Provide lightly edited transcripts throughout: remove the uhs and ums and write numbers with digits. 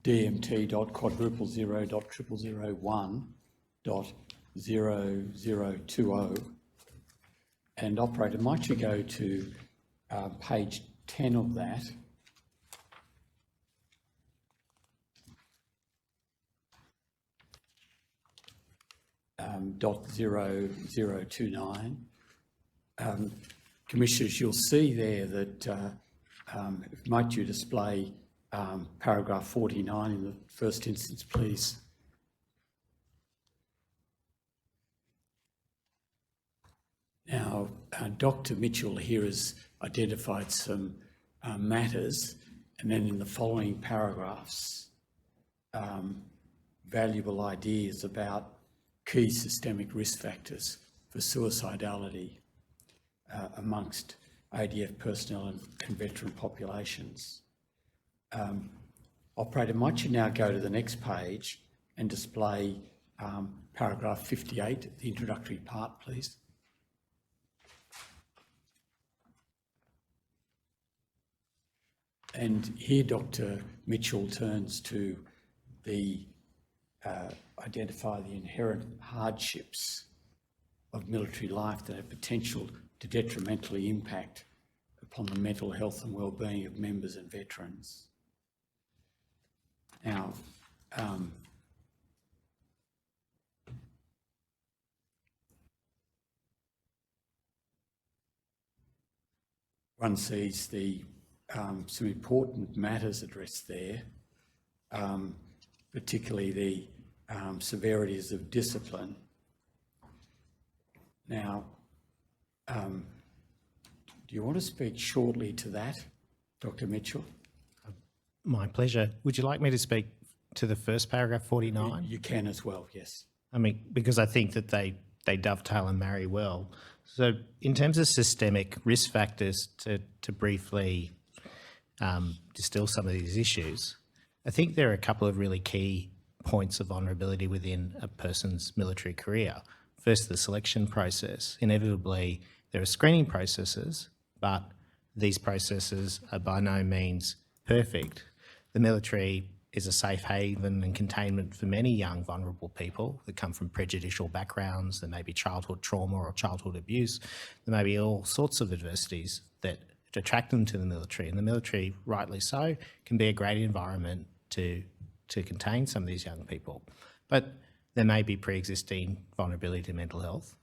dmt.quadruple0.001.0020. And operator, might you go to page 10 of that? .0029. Commissioners, you'll see there that, might you display paragraph 49 in the first instance, please? Now, Dr. Mitchell here has identified some matters, and then in the following paragraphs, valuable ideas about key systemic risk factors for suicidality amongst ADF personnel and veteran populations. Operator, might you now go to the next page and display paragraph 58, the introductory part, please? And here Dr. Mitchell turns to the identify the inherent hardships of military life that have potential to detrimentally impact upon the mental health and well-being of members and veterans. Now, one sees the some important matters addressed there, particularly the severities of discipline. Now, do you want to speak shortly to that, Dr. Mitchell? My pleasure. Would you like me to speak to the first paragraph 49? You can as well, yes. I mean, because I think that they dovetail and marry well. So in terms of systemic risk factors, to briefly distill some of these issues, I think there are a couple of really key points of vulnerability within a person's military career. First, the selection process. Inevitably, there are screening processes, but these processes are by no means perfect. The military is a safe haven and containment for many young vulnerable people that come from prejudicial backgrounds. There may be childhood trauma or childhood abuse. There may be all sorts of adversities that attract them to the military, and the military, rightly so, can be a great environment to contain some of these young people. But there may be pre-existing vulnerability to mental health.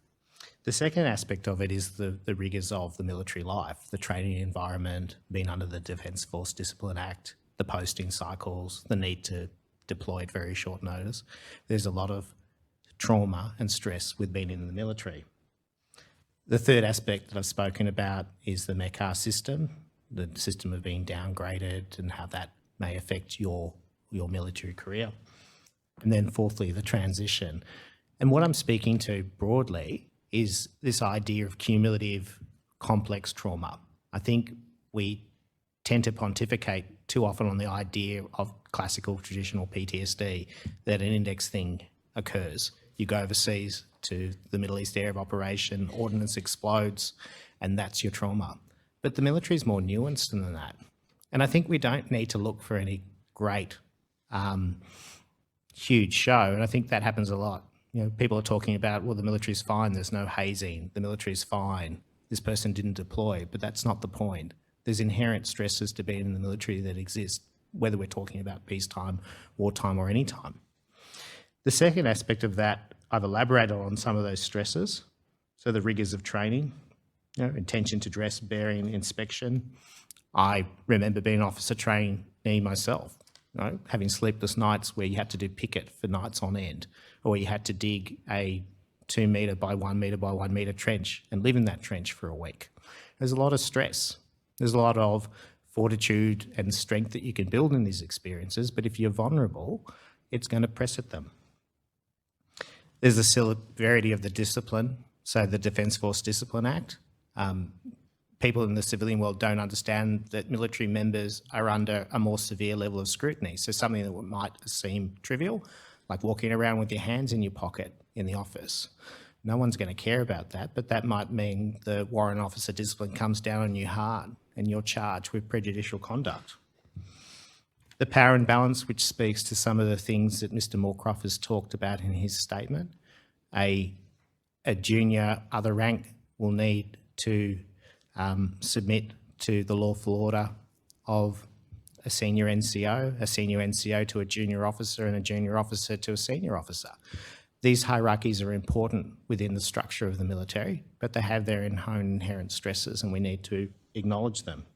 The second aspect of it is the rigours of the military life, the training environment, being under the Defence Force Discipline Act, the posting cycles, the need to deploy at very short notice. There's a lot of trauma and stress with being in the military. The third aspect that I've spoken about is the MECAR system, the system of being downgraded and how that may affect your military career. And then fourthly, the transition. And what I'm speaking to broadly is this idea of cumulative complex trauma. I think we tend to pontificate too often on the idea of classical traditional PTSD, that an index thing occurs. You go overseas to the Middle East area of operation, ordnance explodes, and that's your trauma. But the military is more nuanced than that. And I think we don't need to look for any great, huge show. And I think that happens a lot. You know, people are talking about, well, the military's fine, there's no hazing, the military's fine, this person didn't deploy, but that's not the point. There's inherent stresses to being in the military that exist, whether we're talking about peacetime, wartime, or any time. The second aspect of that, I've elaborated on some of those stresses. So the rigours of training, you know, intention to dress, bearing, inspection. I remember being an officer trainee myself, you know, having sleepless nights where you had to do picket for nights on end, or you had to dig a 2 metre by 1 metre by 1 metre trench and live in that trench for a week. There's a lot of stress. There's a lot of fortitude and strength that you can build in these experiences, but if you're vulnerable, it's going to press at them. There's the severity of the discipline, so the Defence Force Discipline Act. People in the civilian world don't understand that military members are under a more severe level of scrutiny. So something that might seem trivial, like walking around with your hands in your pocket in the office. No one's going to care about that, but that might mean the warrant officer discipline comes down on you hard and you're charged with prejudicial conduct. The power imbalance, which speaks to some of the things that Mr Moorcroft has talked about in his statement. A junior other rank will need to submit to the lawful order of a senior NCO to a junior officer, and a junior officer to a senior officer. These hierarchies are important within the structure of the military, but they have their own inherent stresses, and we need to acknowledge them.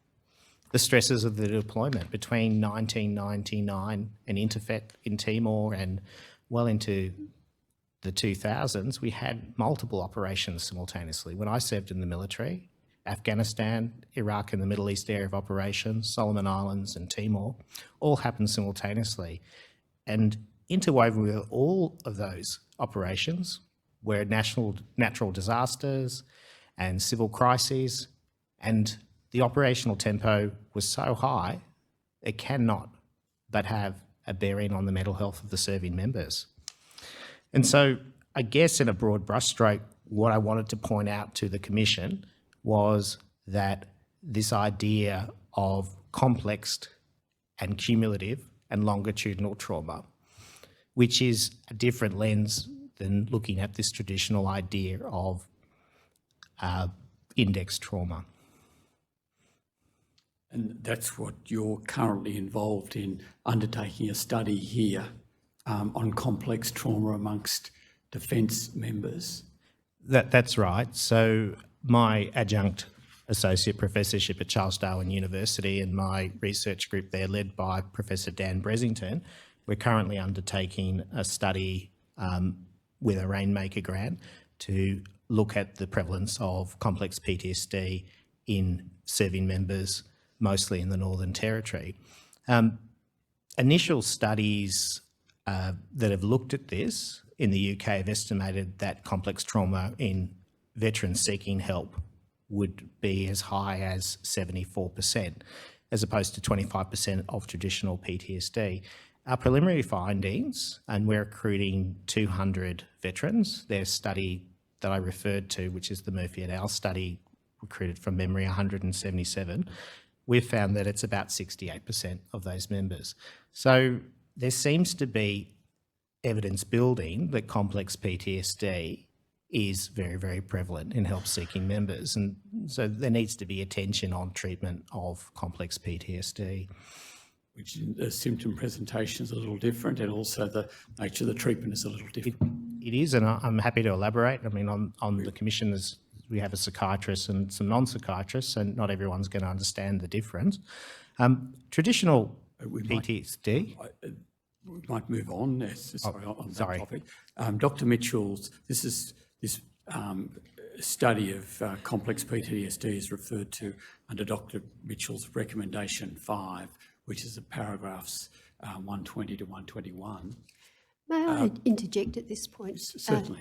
The stresses of the deployment between 1999 and Interfet in Timor and well into the 2000s, we had multiple operations simultaneously. When I served in the military, Afghanistan, Iraq and the Middle East area of operations, Solomon Islands and Timor, all happened simultaneously. And interwoven with all of those operations were natural disasters and civil crises, and the operational tempo was so high, it cannot but have a bearing on the mental health of the serving members. And so I guess in a broad brushstroke, what I wanted to point out to the Commission was that this idea of complex and cumulative and longitudinal trauma, which is a different lens than looking at this traditional idea of index trauma. And that's what you're currently involved in, undertaking a study here on complex trauma amongst defence members. That's right. So my adjunct associate professorship at Charles Darwin University and my research group there, led by Professor Dan Bresington, we're currently undertaking a study with a Rainmaker grant to look at the prevalence of complex PTSD in serving members, mostly in the Northern Territory. Initial studies that have looked at this in the UK have estimated that complex trauma in veterans seeking help would be as high as 74%, as opposed to 25% of traditional PTSD. Our preliminary findings, and we're recruiting 200 veterans, their study that I referred to, which is the Murphy et al. Study, recruited from memory 177, we've found that it's about 68% of those members. So there seems to be evidence building that complex PTSD is very, very prevalent in help-seeking members. And so there needs to be attention on treatment of complex PTSD. Which the symptom presentation is a little different, and also the nature of the treatment is a little different. It is, and I'm happy to elaborate. I mean, on the Commission, we have a psychiatrist and some non-psychiatrists, and not everyone's going to understand the difference. Traditional PTSD... We might move on. On that topic. Dr. Mitchell's, this study of complex PTSD is referred to under Dr. Mitchell's recommendation 5, which is the paragraphs 120 to 121. May I interject at this point? Certainly.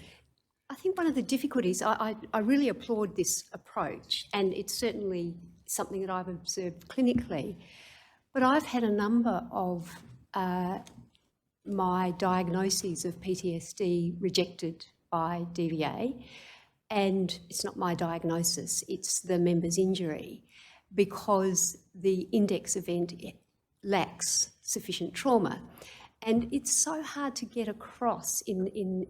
I think one of the difficulties, I really applaud this approach, and it's certainly something that I've observed clinically, but I've had a number of my diagnoses of PTSD rejected by DVA, and it's not my diagnosis, it's the member's injury, because the index event lacks sufficient trauma. And it's so hard to get across in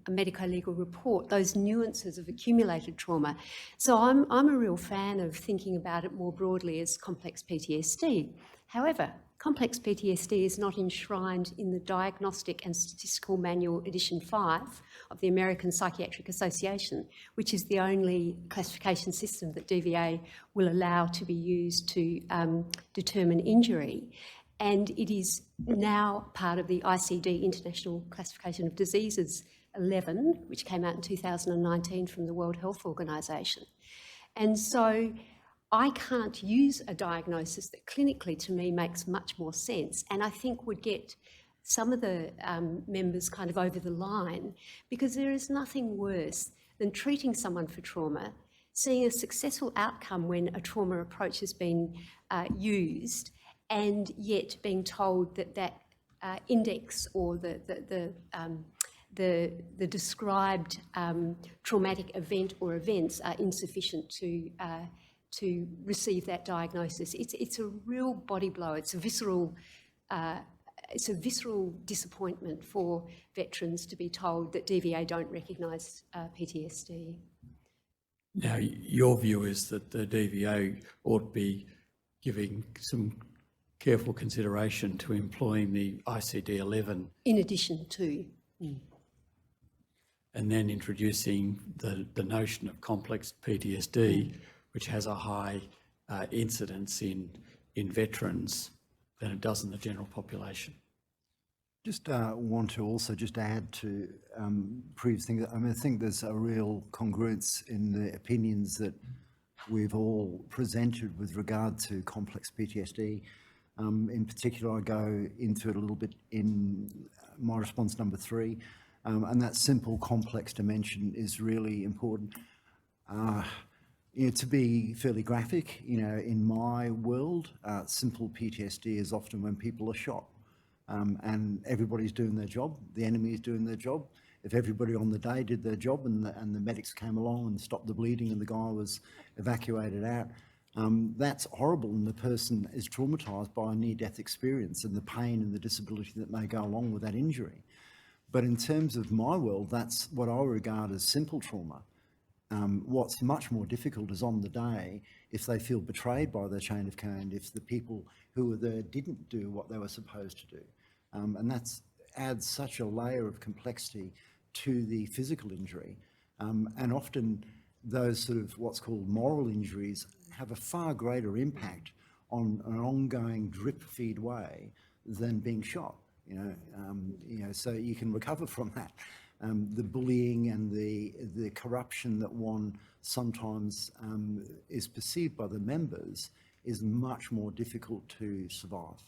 a medico-legal report those nuances of accumulated trauma. So I'm a real fan of thinking about it more broadly as complex PTSD. However, complex PTSD is not enshrined in the Diagnostic and Statistical Manual Edition 5 of the American Psychiatric Association, which is the only classification system that DVA will allow to be used to determine injury. And it is now part of the ICD, International Classification of Diseases 11, which came out in 2019 from the World Health Organization. And so I can't use a diagnosis that clinically to me makes much more sense, and I think would get some of the members kind of over the line, because there is nothing worse than treating someone for trauma, seeing a successful outcome when a trauma approach has been used, and yet being told that that index or the described traumatic event or events are insufficient to receive that diagnosis. It's a real body blow. It's a visceral it's a visceral disappointment for veterans to be told that DVA don't recognise PTSD. Now, your view is that the DVA ought to be giving some careful consideration to employing the ICD-11. In addition to. And then introducing the notion of complex PTSD, which has a high incidence in veterans than it does in the general population. Just want to also just add to previous things. I mean, I think there's a real congruence in the opinions that we've all presented with regard to complex PTSD. In particular, I go into it a little bit in my response number 3, and that simple complex dimension is really important. To be fairly graphic, in my world, simple PTSD is often when people are shot. And everybody's doing their job, the enemy is doing their job. If everybody on the day did their job and the medics came along and stopped the bleeding and the guy was evacuated out, that's horrible, and the person is traumatised by a near-death experience and the pain and the disability that may go along with that injury. But in terms of my world, that's what I regard as simple trauma. What's much more difficult is on the day, if they feel betrayed by their chain of command, if the people who were there didn't do what they were supposed to do. And that adds such a layer of complexity to the physical injury. And often those sort of what's called moral injuries have a far greater impact on an ongoing drip feed way than being shot. So you can recover from that. The bullying and the corruption that one sometimes is perceived by the members is much more difficult to survive.